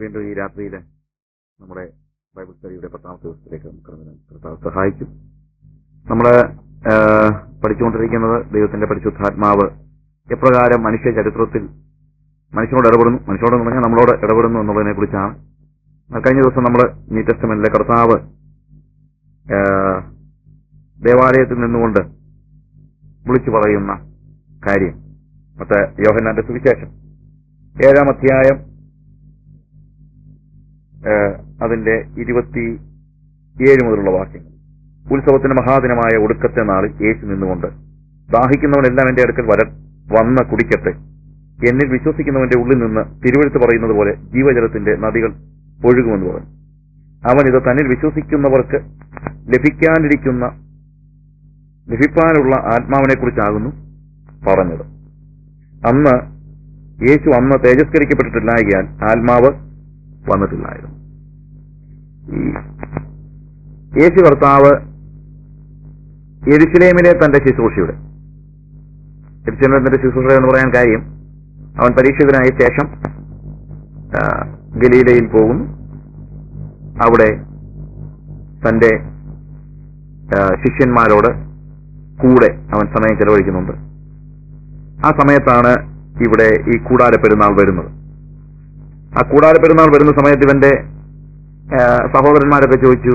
വീണ്ടും ഈ രാത്രിയിൽ നമ്മുടെ ബൈബിൾ സ്റ്റഡിയുടെ 10ാമത്തെ ദിവസത്തിലേക്ക് നമുക്ക് കർത്താവ് സഹായിക്കും. നമ്മൾ പഠിച്ചുകൊണ്ടിരിക്കുന്നത് ദൈവത്തിന്റെ പരിശുദ്ധാത്മാവ് എപ്രകാരം മനുഷ്യ ചരിത്രത്തിൽ മനുഷ്യനോട് ഇടപെടുന്നു, മനുഷ്യനോട് പറഞ്ഞാൽ നമ്മളോട് ഇടപെടുന്നു എന്നുള്ളതിനെ കുറിച്ചാണ്. കഴിഞ്ഞ ദിവസം നമ്മൾ ന്യൂ ടെസ്റ്റമെന്റിലെ കർത്താവ് ദേവാലയത്തിൽ നിന്നുകൊണ്ട് വിളിച്ചു പറയുന്ന കാര്യം, മറ്റേ യോഹന്നാന്റെ സുവിശേഷം 7-ാം അധ്യായം അതിന്റെ 27 മുതലുള്ള വാക്യങ്ങൾ. ഉത്സവത്തിന് മഹാദിനമായ ഒടുക്കത്തെ നാളിൽ യേശു നിന്നുകൊണ്ട്, ദാഹിക്കുന്നവനെല്ലാം എന്റെ അടുക്കൽ വന്ന് കുടിക്കട്ടെ, എന്നിൽ വിശ്വസിക്കുന്നവന്റെ ഉള്ളിൽ നിന്ന് തിരുവെഴുത്ത് പറയുന്നത് പോലെ ജീവജലത്തിന്റെ നദികൾ ഒഴുകുമെന്ന് പറഞ്ഞു. അവൻ ഇത് തന്നിൽ വിശ്വസിക്കുന്നവർക്ക് ലഭിക്കാനുള്ള ആത്മാവിനെ കുറിച്ചാകുന്നു പറഞ്ഞത്. യേശു അന്ന് തേജസ്കരിക്കപ്പെട്ടിട്ടില്ലായകയാൽ ആത്മാവ് വന്നിട്ടില്ലായിരുന്നു. യേശു കർത്താവ് യെരുശലേമിലെ തന്റെ ശുശ്രൂഷയുടെ എന്ന് പറയാൻ കാര്യം, അവൻ പരീക്ഷിതനായ ശേഷം ഗലീലയിൽ പോകുന്നു. അവിടെ തന്റെ ശിഷ്യന്മാരോട് കൂടെ അവൻ സമയം ചെലവഴിക്കുന്നുണ്ട്. ആ സമയത്താണ് ഇവിടെ ഈ കൂടാര പെരുന്നാൾ വരുന്നത്. ആ കൂടാര പെരുന്നാൾ വരുന്ന സമയത്ത് ഇവന്റെ സഹോദരന്മാരൊക്കെ ചോദിച്ചു,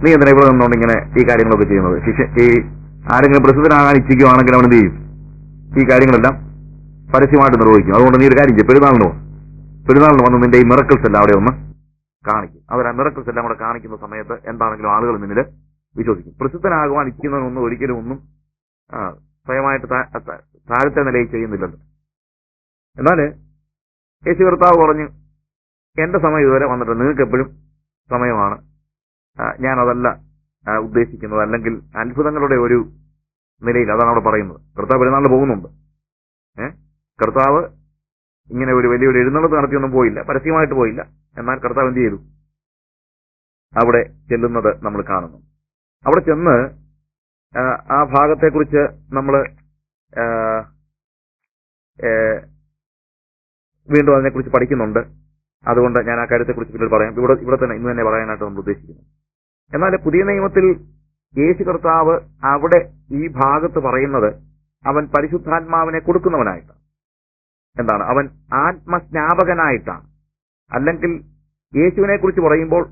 നീ എന്തിനാ ഇവിടെ നിന്നുകൊണ്ട് ഇങ്ങനെ ഈ കാര്യങ്ങളൊക്കെ ചെയ്യുന്നത്? ഈ ആരെങ്കിലും പ്രസിദ്ധനാകാൻ ഇച്ഛിക്കുകയാണെങ്കിൽ അവൻ എന്ത് ചെയ്യും? ഈ കാര്യങ്ങളെല്ലാം പരസ്യമായിട്ട് നിർവഹിക്കും. അതുകൊണ്ട് നീ ഒരു കാര്യം ചെയ്യും, പെരുന്നാളിന് വന്ന് നിന്റെ ഈ മിറക്കിൾസ് എല്ലാം അവിടെ ഒന്ന് കാണിക്കും. അവർ ആ മിറക്കിൾസ് എല്ലാം കൂടെ കാണിക്കുന്ന സമയത്ത് എന്താണെങ്കിലും ആളുകൾ നിന്നിൽ വിശ്വസിക്കും. പ്രസിദ്ധനാകുവാൻ ഇച്ഛിക്കുന്നതൊന്നും ഒരിക്കലും ഒന്നും സ്വയമായിട്ട് താഴത്തെ നിലയിൽ ചെയ്യുന്നില്ലല്ലോ. എന്നാൽ യേശു കർത്താവ് പറഞ്ഞു, എന്റെ സമയം ഇതുവരെ വന്നിട്ട് നിങ്ങൾക്ക് എപ്പോഴും സമയമാണ്, ഞാനതല്ല ഉദ്ദേശിക്കുന്നത്. അല്ലെങ്കിൽ അത്ഭുതങ്ങളുടെ ഒരു നിലയിൽ അതാണ് അവിടെ പറയുന്നത്. കർത്താവ് പെരുന്നാളിന് പോകുന്നുണ്ട്. കർത്താവ് ഇങ്ങനെ ഒരു വലിയൊരു എഴുന്നള്ളത്ത് നടത്തിയൊന്നും പോയില്ല, പരസ്യമായിട്ട് പോയില്ല. എന്നാൽ കർത്താവ് എന്ത് ചെയ്തു? അവിടെ ചെല്ലുന്നത് നമ്മൾ കാണുന്നു. അവിടെ ചെന്ന് ആ ഭാഗത്തെക്കുറിച്ച് നമ്മൾ വീണ്ടും അതിനെക്കുറിച്ച് പഠിക്കുന്നുണ്ട്. അതുകൊണ്ട് ഞാൻ ആ കാര്യത്തെക്കുറിച്ച് പിന്നീട് പറയാം. ഇവിടെ തന്നെ ഇന്ന് തന്നെ പറയാനായിട്ട് നമ്മൾ ഉദ്ദേശിക്കുന്നു. എന്നാൽ പുതിയ നിയമത്തിൽ യേശു കർത്താവ് അവിടെ ഈ ഭാഗത്ത് പറയുന്നത് അവൻ പരിശുദ്ധാത്മാവിനെ കൊടുക്കുന്നവനായിട്ടാണ്. എന്താണ്? അവൻ ആത്മസ്നാപകനായിട്ടാണ്. അല്ലെങ്കിൽ യേശുവിനെ കുറിച്ച് പറയുമ്പോൾ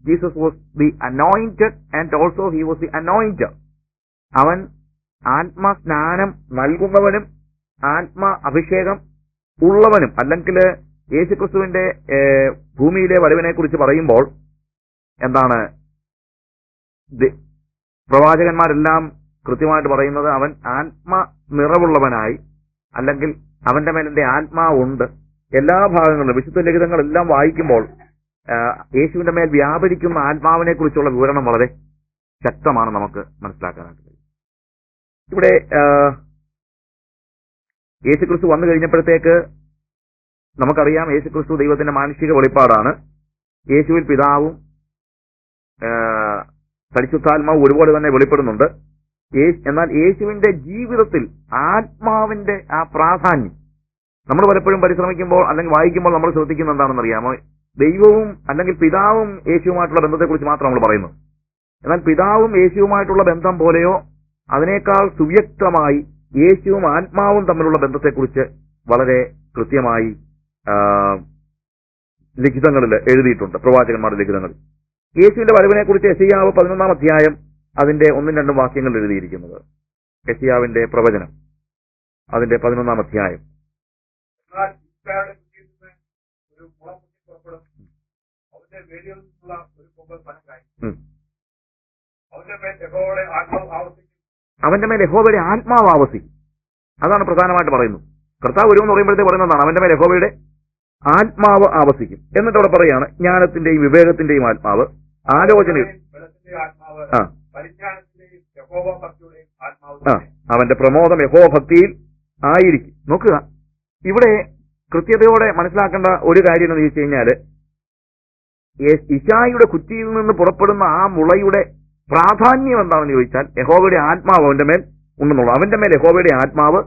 Jesus was the anointed and also he was the anointer. അവൻ ആത്മസ്നാനം നൽകുന്നവനും ആത്മ അഭിഷേകം ഉള്ളവനും. അല്ലെങ്കിൽ യേശുക്രിസ്തുവിന്റെ ഭൂമിയിലെ വരവിനെ കുറിച്ച് പറയുമ്പോൾ എന്താണ്? പ്രവാചകന്മാരെല്ലാം കൃത്യമായിട്ട് പറയുന്നത് അവൻ ആത്മ നിറവുള്ളവനായി, അല്ലെങ്കിൽ അവന്റെ മേൽ എന്റെ ആത്മാവുണ്ട്. എല്ലാ ഭാഗങ്ങളിലും വിശുദ്ധ ലിഖിതങ്ങളെല്ലാം വായിക്കുമ്പോൾ യേശുവിന്റെ മേൽ വ്യാപരിക്കുന്ന ആത്മാവിനെ കുറിച്ചുള്ള വിവരണം വളരെ ശക്തമാണ് നമുക്ക് മനസ്സിലാക്കാനായിട്ട് കഴിയും. ഇവിടെ യേശുക്രിസ്തു വന്നു കഴിഞ്ഞപ്പോഴത്തേക്ക് നമുക്കറിയാം, യേശുക്രിസ്തു ദൈവത്തിന്റെ മാനുഷിക വെളിപ്പാടാണ്. യേശുവിൽ പിതാവും പരിശുദ്ധാത്മാവും ഒരുപോലെ തന്നെ വെളിപ്പെടുന്നുണ്ട്. എന്നാൽ യേശുവിന്റെ ജീവിതത്തിൽ ആത്മാവിന്റെ ആ പ്രാധാന്യം നമ്മൾ പലപ്പോഴും പരിശ്രമിക്കുമ്പോൾ അല്ലെങ്കിൽ വായിക്കുമ്പോൾ നമ്മൾ ശ്രദ്ധിക്കുന്ന എന്താണെന്ന് അറിയാമോ? ദൈവവും അല്ലെങ്കിൽ പിതാവും യേശുവുമായിട്ടുള്ള ബന്ധത്തെക്കുറിച്ച് മാത്രം നമ്മൾ പറയുന്നു. എന്നാൽ പിതാവും യേശുവുമായിട്ടുള്ള ബന്ധം പോലെയോ അതിനേക്കാൾ സുവ്യക്തമായി യേശുവും ആത്മാവും തമ്മിലുള്ള ബന്ധത്തെക്കുറിച്ച് വളരെ കൃത്യമായി ലിഖിതങ്ങളിൽ എഴുതിയിട്ടുണ്ട്, പ്രവാചകന്മാരുടെ ലിഖിതങ്ങളിൽ. യേശുവിന്റെ വരവിനെ കുറിച്ച് യെശയ്യാവ് 11-ാം അധ്യായം അതിന്റെ 1-2 വാക്യങ്ങൾ എഴുതിയിരിക്കുന്നത്. യെശയ്യാവിന്റെ പ്രവചനം അതിന്റെ 11-ാം അധ്യായം. അവന്റെ മേൽ യഹോവയുടെ ആത്മാവ് ആവസിക്കും. അതാണ് പ്രധാനമായിട്ട് പറയുന്നത്. കർത്താവ് വരുമെന്ന് പറയുമ്പോഴത്തേക്ക് പറയുന്നതാണ് അവന്റെ മേൽ യഹോവയുടെ ആത്മാവ് ആവസിക്കും. എന്നിട്ട് അവിടെ പറയാണ്, ജ്ഞാനത്തിന്റെയും വിവേകത്തിന്റെയും ആത്മാവ്, ആലോചനയും അവന്റെ പ്രമോദം യഹോഭക്തിയിൽ ആയിരിക്കും. നോക്കുക, ഇവിടെ കൃത്യതയോടെ മനസ്സിലാക്കേണ്ട ഒരു കാര്യം എന്ന് ചോദിച്ചു കഴിഞ്ഞാല്, ഇശായിയുടെ കുറ്റിയിൽ നിന്ന് പുറപ്പെടുന്ന ആ മുളയുടെ പ്രാധാന്യം എന്താണെന്ന് ചോദിച്ചാൽ യഹോവയുടെ ആത്മാവ് അവന്റെ മേൽ ഉണ്ടെന്നുള്ളൂ. അവന്റെ മേൽ യഹോവയുടെ ആത്മാവ്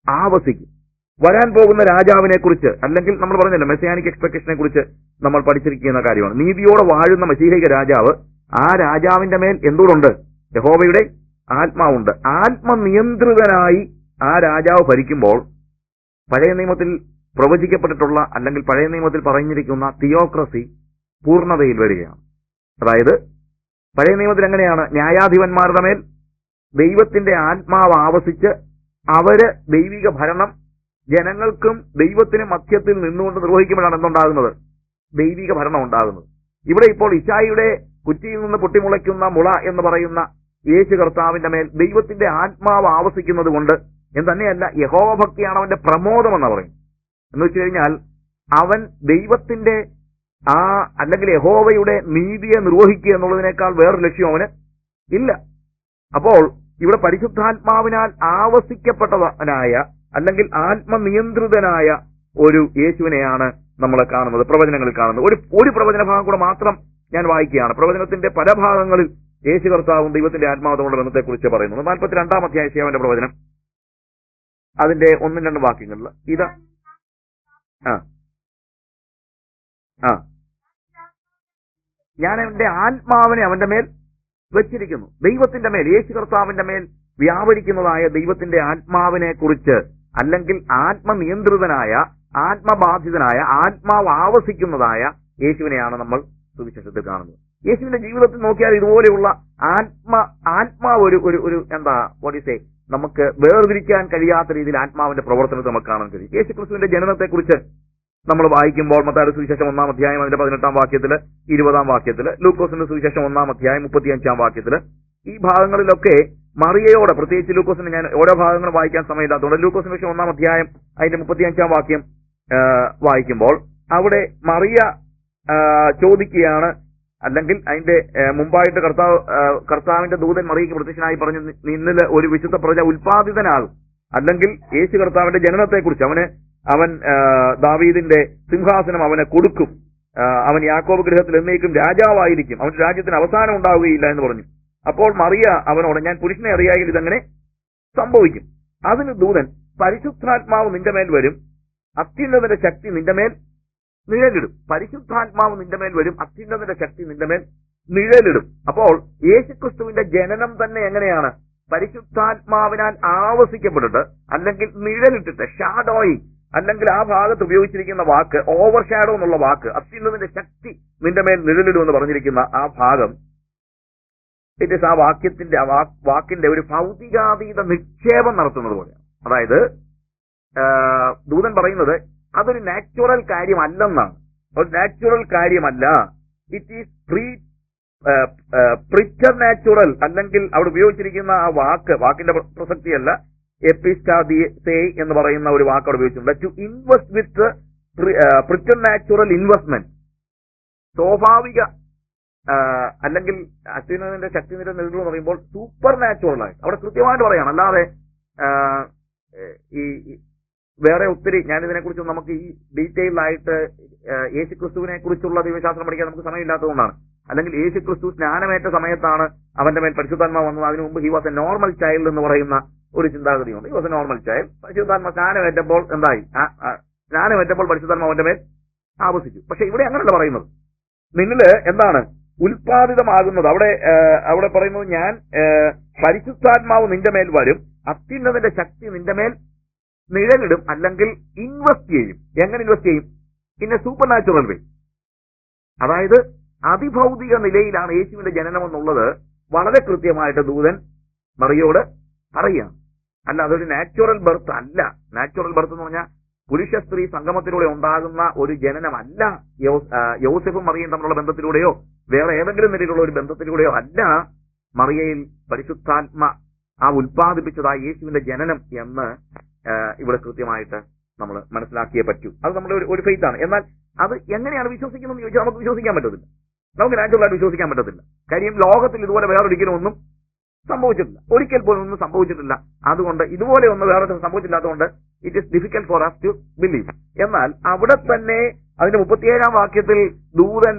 ആവസിക്കും. വരാൻ പോകുന്ന രാജാവിനെ കുറിച്ച്, അല്ലെങ്കിൽ നമ്മൾ പറഞ്ഞല്ലോ മെസ്സിയാനിക് എക്സ്പെക്ടേഷനെ കുറിച്ച് നമ്മൾ പഠിച്ചിരിക്കുന്ന കാര്യമാണ്. നീതിയോടെ വാഴുന്ന മശീഹിക രാജാവ്, ആ രാജാവിന്റെ മേൽ എന്തുകൊണ്ട്? യഹോവയുടെ ആത്മാവുണ്ട്. ആത്മനിയന്ത്രിതനായി ആ രാജാവ് ഭരിക്കുമ്പോൾ പഴയ നിയമത്തിൽ പ്രവചിക്കപ്പെട്ടിട്ടുള്ള, അല്ലെങ്കിൽ പഴയ നിയമത്തിൽ പറഞ്ഞിരിക്കുന്ന തിയോക്രസി പൂർണ്ണതയിൽ വരികയാണ്. അതായത് പഴയ നിയമത്തിൽ എങ്ങനെയാണ്? ന്യായാധിപന്മാരുടെ മേൽ ദൈവത്തിന്റെ ആത്മാവ് ആവസിച്ച് അവര് ദൈവിക ഭരണം ജനങ്ങൾക്കും ദൈവത്തിനും മധ്യത്തിൽ നിന്നുകൊണ്ട് നിർവഹിക്കുമ്പോഴാണ് എന്തുണ്ടാകുന്നത്? ദൈവിക ഭരണം ഉണ്ടാകുന്നത്. ഇവിടെ ഇപ്പോൾ ഇശായിയുടെ കുറ്റിയിൽ നിന്ന് പൊട്ടിമുളയ്ക്കുന്ന മുള എന്ന് പറയുന്ന യേശു കർത്താവിന്റെ മേൽ ദൈവത്തിന്റെ ആത്മാവ് ആവസിക്കുന്നത് കൊണ്ട് തന്നെയല്ല, യഹോവ ഭക്തിയാണ് അവന്റെ പ്രമോദം എന്ന് പറയും. എന്ന് വെച്ച് കഴിഞ്ഞാൽ അവൻ ദൈവത്തിന്റെ അല്ലെങ്കിൽ യഹോവയുടെ നീതിയെ നിർവഹിക്കുക എന്നുള്ളതിനേക്കാൾ വേറൊരു ലക്ഷ്യം അവന് ഇല്ല. അപ്പോൾ ഇവിടെ പരിശുദ്ധാത്മാവിനാൽ ആവസിക്കപ്പെട്ടവനായ, അല്ലെങ്കിൽ ആത്മനിയന്ത്രിതനായ ഒരു യേശുവിനെയാണ് നമ്മൾ കാണുന്നത്, പ്രവചനങ്ങളിൽ കാണുന്നത്. ഒരു പ്രവചന ഭാഗം കൂടെ മാത്രം ഞാൻ വായിക്കുകയാണ്. പ്രവചനത്തിന്റെ പല ഭാഗങ്ങളിൽ യേശു കർത്താവും ദൈവത്തിന്റെ ആത്മാവുമുള്ള ബന്ധത്തെക്കുറിച്ച് പറയുന്നത്. 42-ാം അധ്യായം യെശയ്യാവിന്റെ പ്രവചനം, അതിന്റെ 1-2 വാക്യങ്ങളിൽ ഇത് ഞാൻ എന്റെ ആത്മാവിനെ അവന്റെ മേൽ വെച്ചിരിക്കുന്നു. ദൈവത്തിന്റെ മേൽ, യേശു കർത്താവിന്റെ മേൽ വ്യാപരിക്കുന്നതായ ദൈവത്തിന്റെ ആത്മാവിനെ കുറിച്ച്, അല്ലെങ്കിൽ ആത്മനിയന്ത്രിതനായ, ആത്മബാധിതനായ, ആത്മാവ് ആവസിക്കുന്നതായ യേശുവിനെയാണ് നമ്മൾ സുവിശേഷത്തിൽ കാണുന്നത്. യേശുവിന്റെ ജീവിതത്തിൽ നോക്കിയാൽ ഇതുപോലെയുള്ള ആത്മാവ് ഒരു എന്താ വോട്ട് നമുക്ക് വേർതിരിക്കാൻ കഴിയാത്ത രീതിയിൽ ആത്മാവിന്റെ പ്രവർത്തനത്തെ നമുക്ക് കാണാൻ കഴിയും. യേശു ക്രിസ്തുവിന്റെ ജനനത്തെക്കുറിച്ച് നമ്മൾ വായിക്കുമ്പോൾ മത്തായിയുടെ സുവിശേഷം 1-ാം അധ്യായം അതിന്റെ 18-ാം വാക്യത്തില്, 20-ാം വാക്യത്തില്, ലൂക്കോസിന്റെ സുവിശേഷം 1-ാം അധ്യായം 35-ാം വാക്യത്തില്, ഈ ഭാഗങ്ങളിലൊക്കെ മറിയയോട്, പ്രത്യേകിച്ച് ലൂക്കോസിന് ഞാൻ ഓരോ ഭാഗങ്ങളും വായിക്കാൻ സമയമില്ലാത്തതുകൊണ്ട് ലൂക്കോസിന്റെ വിഷയം 1-ാം അധ്യായം അതിന്റെ 35-ാം വാക്യം വായിക്കുമ്പോൾ അവിടെ മറിയ ചോദിക്കുകയാണ്, അല്ലെങ്കിൽ അതിന്റെ മുമ്പായിട്ട് കർത്താവിന്റെ ദൂതൻ മറിയയ്ക്ക് പ്രത്യക്ഷനായി പറഞ്ഞു, നിന്നില് ഒരു വിശുദ്ധ പ്രജ ഉൽപാദിതനാകും. അല്ലെങ്കിൽ യേശു കർത്താവിന്റെ ജനനത്തെക്കുറിച്ച്, അവൻ ദാവീദിന്റെ സിംഹാസനം അവന് കൊടുക്കും, അവൻ യാക്കോബ് ഗൃഹത്തിൽ എന്നേക്കും രാജാവായിരിക്കും, അവന്റെ രാജ്യത്തിന് അവസാനം ഉണ്ടാവുകയില്ല എന്ന് പറഞ്ഞു. അപ്പോൾ മറിയ അവനോട്, ഞാൻ പുരുഷനെ അറിയാമെങ്കിൽ ഇതങ്ങനെ സംഭവിക്കും. അതിന് ദൂതൻ, പരിശുദ്ധാത്മാവ് നിന്റെ മേൽ വരും, അത്യുന്നതന്റെ ശക്തി നിന്റെ മേൽ നിഴലിടും. പരിശുദ്ധാത്മാവ് നിന്റെ മേൽ വരും, അത്യുന്നതന്റെ ശക്തി നിന്റെ മേൽ നിഴലിടും. അപ്പോൾ യേശുക്രിസ്തുവിന്റെ ജനനം തന്നെ എങ്ങനെയാണ്? പരിശുദ്ധാത്മാവിനാൽ ആവസിക്കപ്പെട്ടിട്ട്, അല്ലെങ്കിൽ നിഴലിട്ടിട്ട്, ഷാഡോയി, അല്ലെങ്കിൽ ആ ഭാഗത്ത് ഉപയോഗിച്ചിരിക്കുന്ന വാക്ക് ഓവർ ഷാഡോ എന്നുള്ള വാക്ക്, അത്യുന്നതന്റെ ശക്തി നിന്റെ മേൽ നിഴലിടുമെന്ന് പറഞ്ഞിരിക്കുന്ന ആ ഭാഗം, ഇറ്റ് ഇസ് ആ വാക്കിന്റെ ഒരു ഭൗതികാതീത നിക്ഷേപം നടത്തുന്നത് പോലെയാണ്. അതായത് ദൂതൻ പറയുന്നത് അതൊരു നാച്ചുറൽ കാര്യമല്ലെന്നാണ്. ഒരു നാച്ചുറൽ കാര്യമല്ല, ഇറ്റ് ഈസ് പ്രിറ്റർ നാച്ചുറൽ. അല്ലെങ്കിൽ അവിടെ ഉപയോഗിച്ചിരിക്കുന്ന ആ വാക്കിന്റെ പ്രസക്തിയല്ല, എപ്പിസ്റ്റാദിസേ എന്ന് പറയുന്ന ഒരു വാക്ക് അവിടെ ഉപയോഗിച്ചിട്ടുണ്ട്. To invest with preternatural investment, സ്വാഭാവിക അല്ലെങ്കിൽ അത്യുന്നതന്റെ ശക്തി നിലനിൽക്കുന്നു എന്ന് പറയുമ്പോൾ സൂപ്പർ നാച്ചുറൽ ആയിട്ട് അവിടെ കൃത്യമായിട്ട് പറയാണ്. അല്ലാതെ ഈ വേറെ ഒത്തിരി, ഞാനിതിനെക്കുറിച്ച് നമുക്ക് ഈ ഡീറ്റെയിൽ ആയിട്ട് യേശുക്രിസ്തുവിനെ കുറിച്ചുള്ള ദൈവശാസ്ത്രം പഠിക്കാൻ നമുക്ക് സമയമില്ലാത്തതുകൊണ്ടാണ്. അല്ലെങ്കിൽ യേശുക്രിസ്തു സ്നാനമേറ്റ സമയത്താണ് അവന്റെ മേൽ പരിശുദ്ധാത്മാവ് വന്നത്. അതിനു മുമ്പ് he was a normal child എന്ന് പറയുന്ന ഒരു ചിന്താഗതിയുണ്ട്. He was a normal child. പരിശുദ്ധാത്മാ സ്നാനമേറ്റപ്പോൾ എന്തായി? സ്നാനമേറ്റപ്പോൾ പരിശുദ്ധാത്മാവ് അവന്റെ മേൽ ആവസിച്ചു. പക്ഷെ ഇവിടെ അങ്ങനെയല്ല പറയുന്നത്. നിന്നില് എന്താണ് ഉൽപാദിതമാകുന്നത്? അവിടെ പറയുന്നത്, ഞാൻ പരിശുദ്ധാത്മാവ് നിന്റെ മേൽ വരും, അത്യുന്നതന്റെ ശക്തി നിന്റെ മേൽ നിഴലിടും, അല്ലെങ്കിൽ ഇൻവെസ്റ്റ് ചെയ്യും. എങ്ങനെ ഇൻവെസ്റ്റ് ചെയ്യും? ഇൻ എ സൂപ്പർ നാച്ചുറൽ വേ. അതായത് അതിഭൗതിക നിലയിലാണ് യേശുവിന്റെ ജനനം എന്നുള്ളത് വളരെ കൃത്യമായിട്ട് ദൂതൻ മറിയോട് പറയുകയാണ്. അല്ല, അതൊരു നാച്ചുറൽ ബർത്ത് അല്ല. നാച്ചുറൽ ബർത്ത് എന്ന് പറഞ്ഞാൽ പുരുഷ സ്ത്രീ സംഗമത്തിലൂടെ ഉണ്ടാകുന്ന ഒരു ജനനമല്ല. യോസെഫും മറിയയും തമ്മിലുള്ള ബന്ധത്തിലൂടെയോ വേറെ ഏതെങ്കിലും നിലയിലുള്ള ഒരു ബന്ധത്തിലൂടെയോ അല്ല മറിയയിൽ പരിശുദ്ധാത്മ ഉൽപ്പാദിപ്പിച്ചതായ യേശുവിന്റെ ജനനം എന്ന് ഇവിടെ കൃത്യമായിട്ട് നമ്മൾ മനസ്സിലാക്കിയേ പറ്റൂ. അത് നമ്മുടെ ഒരു ഫെയ്ത്താണ്. എന്നാൽ അത് എങ്ങനെയാണ് വിശ്വസിക്കുന്നതെന്ന് ചോദിച്ചാൽ നമുക്ക് വിശ്വസിക്കാൻ പറ്റത്തില്ല. നമുക്ക് നാച്ചുറലായിട്ട് വിശ്വസിക്കാൻ പറ്റത്തില്ല. കാര്യം ലോകത്തിൽ ഇതുപോലെ വേറൊരിക്കലും ഒന്നും സംഭവിച്ചിട്ടില്ല, ഒരിക്കൽ പോലും ഒന്നും സംഭവിച്ചിട്ടില്ല. അതുകൊണ്ട് ഇതുപോലെ ഒന്നും വേറെ സംഭവിച്ചില്ലാത്തതുകൊണ്ട് it is difficult for us to believe. എന്നാൽ അവിടെ തന്നെ അതിന്റെ 37-ാം വാക്യത്തിൽ ദൂതൻ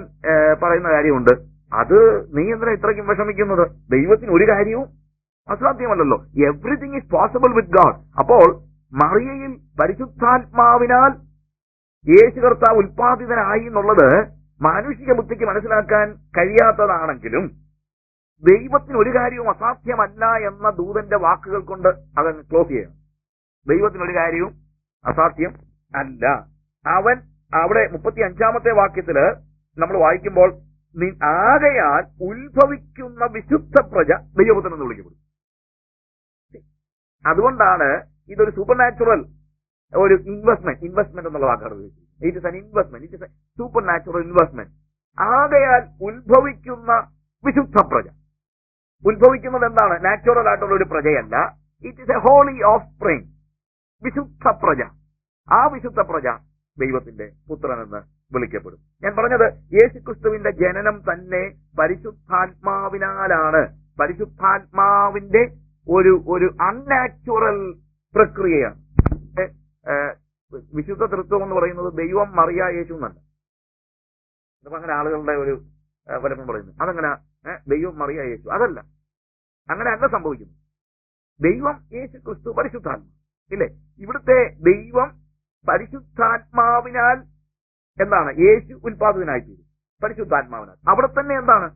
പറയുന്ന കാര്യമുണ്ട്. അത് നീ എന്തിനാ ഇത്രയ്ക്കും വിഷമിക്കുന്നത്? ദൈവത്തിന് ഒരു കാര്യവും അസാധ്യമല്ലല്ലോ. Everything is possible with God. അപ്പോൾ മറിയയിൽ പരിശുദ്ധാത്മാവിനാൽ യേശു കർത്താവ് ഉൽപ്പാദിതനായി എന്നുള്ളത് മാനുഷിക ബുദ്ധിക്ക് മനസ്സിലാക്കാൻ കഴിയാത്തതാണെങ്കിലും ദൈവത്തിന് ഒരു കാര്യവും അസാധ്യമല്ല എന്ന ദൂതന്റെ വാക്കുകൾ കൊണ്ട് അതങ്ങ് ക്ലോസ് ചെയ്യണം. ദൈവത്തിന് ഒരു കാര്യവും അസാധ്യം അല്ല. അവൻ അവിടെ 35 വാക്യത്തില് നമ്മൾ വായിക്കുമ്പോൾ ആകയാൽ ഉത്ഭവിക്കുന്ന വിശുദ്ധ പ്രജ ദൈവപുത്രൻ എന്ന് വിളിക്കപ്പെടും. അതുകൊണ്ടാണ് ഇതൊരു സൂപ്പർ നാച്ചുറൽ ഒരു ഇൻവെസ്റ്റ്മെന്റ് എന്നുള്ള വാക്കാണ് ഉപയോഗിച്ചത്. It is an investment, it is a supernatural investment. ആകയാൽ ഉത്ഭവിക്കുന്ന വിശുദ്ധ പ്രജ. ഉത്ഭവിക്കുന്നത് എന്താണ്? നാച്ചുറൽ ആയിട്ടുള്ള ഒരു പ്രജയല്ല. It is a holy offspring പ്രജ. ആ വിശുദ്ധ പ്രജ ദൈവത്തിന്റെ പുത്രൻ എന്ന് വിളിക്കപ്പെടും. ഞാൻ പറഞ്ഞത് യേശുക്രിസ്തുവിന്റെ ജനനം തന്നെ പരിശുദ്ധാത്മാവിനാലാണ്. പരിശുദ്ധാത്മാവിന്റെ ഒരു അൺനാച്ചുറൽ പ്രക്രിയയാണ്. വിശുദ്ധ തൃത്വം എന്ന് പറയുന്നത് ദൈവം മറിയ യേശു എന്നല്ല. അങ്ങനെ ആളുകളുടെ ഒരു പലപ്പോഴും പറയുന്നു അതങ്ങനെ ദൈവം മറിയ യേശു, അതല്ല, അങ്ങനെ അല്ല സംഭവിക്കുന്നു. ദൈവം യേശു ക്രിസ്തു പരിശുദ്ധാത്മാ, ഇല്ലേ? ഇവിടുത്തെ ദൈവം പരിശുദ്ധാത്മാവിനാൽ എന്താണ്? യേശു ഉൽപ്പാദിതനായിത്തീരും പരിശുദ്ധാത്മാവിനാൽ. അവിടെ തന്നെ എന്താണ്?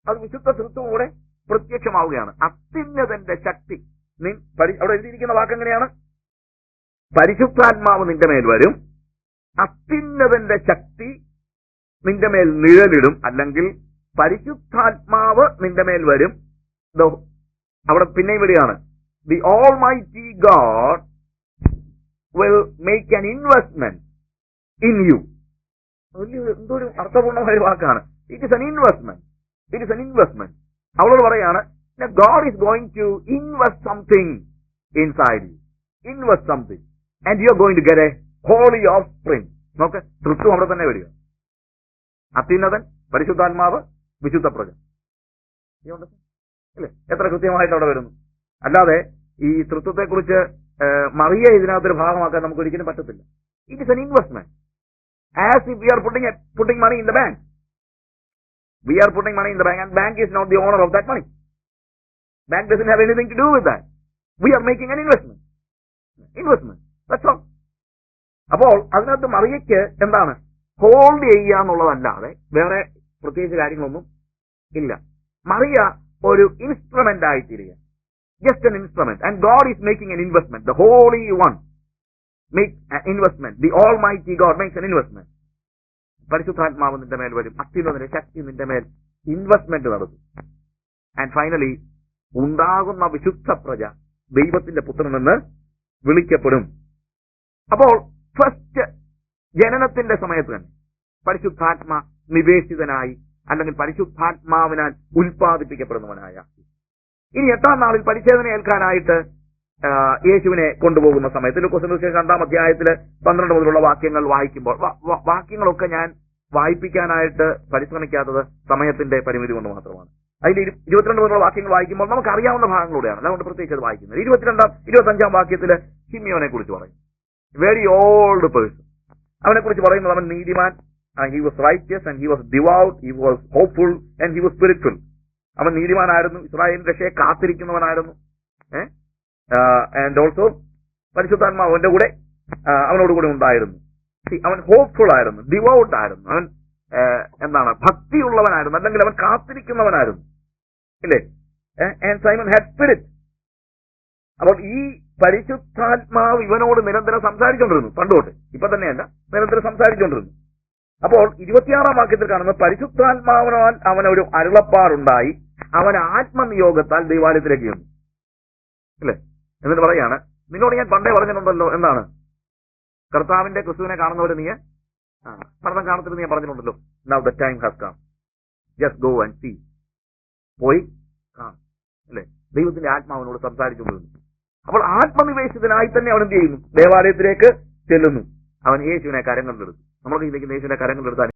അത് വിശുദ്ധ തൃത്വം കൂടെ പ്രത്യക്ഷമാവുകയാണ്. അത്യുന്നതന്റെ ശക്തി അവിടെ എഴുതിയിരിക്കുന്ന വാക്കെങ്ങനെയാണ്? പരിശുദ്ധാത്മാവ് നിന്റെ മേൽ വരും, അത്യുന്നതന്റെ ശക്തി നിന്റെ മേൽ നിഴലിടും. അല്ലെങ്കിൽ പരിശുദ്ധാത്മാവ് നിന്റെ മേൽ വരും. അവിടെ പിന്നെയും വരികയാണ്, the almighty God will make an investment in you. എന്തൊരു അർത്ഥപൂർണമായ വാക്കാണ്. It is an investment. It is an investment. അവളോട് പറയാണ്, God is going to invest something inside you. Invest something. And you are going to get a holy offspring. നോക്ക്, തൃത്വം അവിടെ തന്നെ വരിക. അത്യുന്നതൻ, പരിശുദ്ധാത്മാവ്, വിശുദ്ധ പ്രജ. അല്ലേ? എത്ര കൃത്യമായിട്ട് അവിടെ വരുന്നു. അല്ലാതെ ഈ തൃത്വത്തെക്കുറിച്ച് മറിയ ഇതിനകത്തൊരു ഭാഗമാക്കാൻ നമുക്ക് ഒരിക്കലും പറ്റത്തില്ല. It is an investment. As if we are putting money in the bank. We are putting money in the bank and bank is not the owner of that money. Bank doesn't have anything to do with that. We are making an investment. Investment. That's all. അപ്പോൾ അതിനകത്ത് മറിയയ്ക്ക് എന്താണ്? Hold ചെയ്യുക എന്നുള്ളതല്ലാതെ വേറെ പ്രത്യേകിച്ച് കാര്യങ്ങളൊന്നും ഇല്ല. മറിയ ഒരു instrument ആയിത്തീരുക. Just an instrument. And God is making an investment. The Holy One makes an investment. The Almighty God makes an investment. പരിശുദ്ധാത്മാവ് നിന്റെ മേൽ വരും, അത്യുന്നതന്റെ ശക്തി നിന്റെ മേൽ ഇൻവെസ്റ്റ്മെന്റ് നടത്തും. ആൻഡ് ഫൈനലി ഉണ്ടാകുന്ന വിശുദ്ധ പ്രജ ദൈവത്തിന്റെ പുത്രനെന്ന് വിളിക്കപ്പെടും. അപ്പോൾ ഫസ്റ്റ് ജനനത്തിന്റെ സമയത്ത് തന്നെ പരിശുദ്ധാത്മ നിവേശിതനായി അല്ലെങ്കിൽ പരിശുദ്ധാത്മാവിനാൽ ഉൽപ്പാദിപ്പിക്കപ്പെടുന്നവനായ. ഇനി 8-ാം നാളിൽ പരിച്ഛേദന ഏൽക്കാനായിട്ട് യേശുവിനെ കൊണ്ടുപോകുന്ന സമയത്ത് ലൂക്കോസിന്റെ സുവിശേഷം 2-ാം അധ്യായത്തില് 12 മുതലുള്ള വാക്യങ്ങൾ വായിക്കുമ്പോൾ വാക്യങ്ങളൊക്കെ ഞാൻ വായിപ്പിക്കാനായിട്ട് പരിശ്രമിക്കാത്തത് സമയത്തിന്റെ പരിമിതി കൊണ്ട് മാത്രമാണ്. അതിൽ 22 മുതലുള്ള വാക്യങ്ങൾ വായിക്കുമ്പോൾ നമുക്ക് അറിയാവുന്ന ഭാഗങ്ങളൂടെയാണ്, അതുകൊണ്ട് പ്രത്യേകിച്ച് അത് വായിക്കുന്നത്. 25-ാം വാക്യത്തില് ശിമിയോനെ കുറിച്ച് പറയും. Very old person. അവനെ കുറിച്ച് പറയുന്നത് അവൻ നീതിമാൻ, he was righteous and he was devout, he was hopeful and he was spiritual. അവൻ നീതിമാനായിരുന്നു, ഇസ്രായേലിന്റെ രക്ഷയെ കാത്തിരിക്കുന്നവനായിരുന്നു. ആൻഡ് ഓൾസോ പരിശുദ്ധാത്മാവ് അവന്റെ കൂടെ അവനോടുകൂടെ ഉണ്ടായിരുന്നു. അവൻ ഹോപ്പ്ഫുൾ ആയിരുന്നു, ഡിവോട്ട് ആയിരുന്നു, അവൻ എന്താണ് ഭക്തിയുള്ളവനായിരുന്നു, അല്ലെങ്കിൽ അവൻ കാത്തിരിക്കുന്നവനായിരുന്നു, ഇല്ലേ? And Simon had spirit. അപ്പോൾ ഈ പരിശുദ്ധാത്മാവ് ഇവനോട് നിരന്തരം സംസാരിച്ചുകൊണ്ടിരുന്നു. പണ്ടോട്ട്, ഇപ്പൊ തന്നെയല്ല, നിരന്തരം സംസാരിച്ചുകൊണ്ടിരുന്നു. അപ്പോൾ 26-ാം വാക്യത്തിൽ കാണുന്നത് പരിശുദ്ധാത്മാവിനാൽ അവനൊരു അരുളപ്പാടുണ്ടായി, അവൻ ആത്മനിയോഗത്താൽ ദൈവാലയത്തിലേക്ക് ചെന്നു, അല്ലേ? എന്നിട്ട് പറയാണ്, നിന്നോട് ഞാൻ പണ്ടേ പറഞ്ഞിട്ടുണ്ടല്ലോ, എന്താണ്? കർത്താവിന്റെ ക്രിസ്തുവിനെ കാണുന്നവര് നീ മരണം കാണത്തില്ല, നീ പറഞ്ഞിട്ടുണ്ടല്ലോ. Now the time has come, just go and see. പോയി കാണും, അല്ലേ? ദൈവത്തിന്റെ ആത്മാവിനോട് സംസാരിച്ചുകൊണ്ടിരുന്നു. അപ്പോൾ ആത്മനിവേശിതനായി തന്നെ അവൻ എന്ത് ചെയ്യുന്നു? ദേവാലയത്തിലേക്ക് ചെല്ലുന്നു. അവൻ യേശുവിനെ കരങ്ങളിലെടുത്തു. നമ്മുടെ ഇതിലേക്ക് യേശുവിനെ കരങ്ങളിലെടുത്താൽ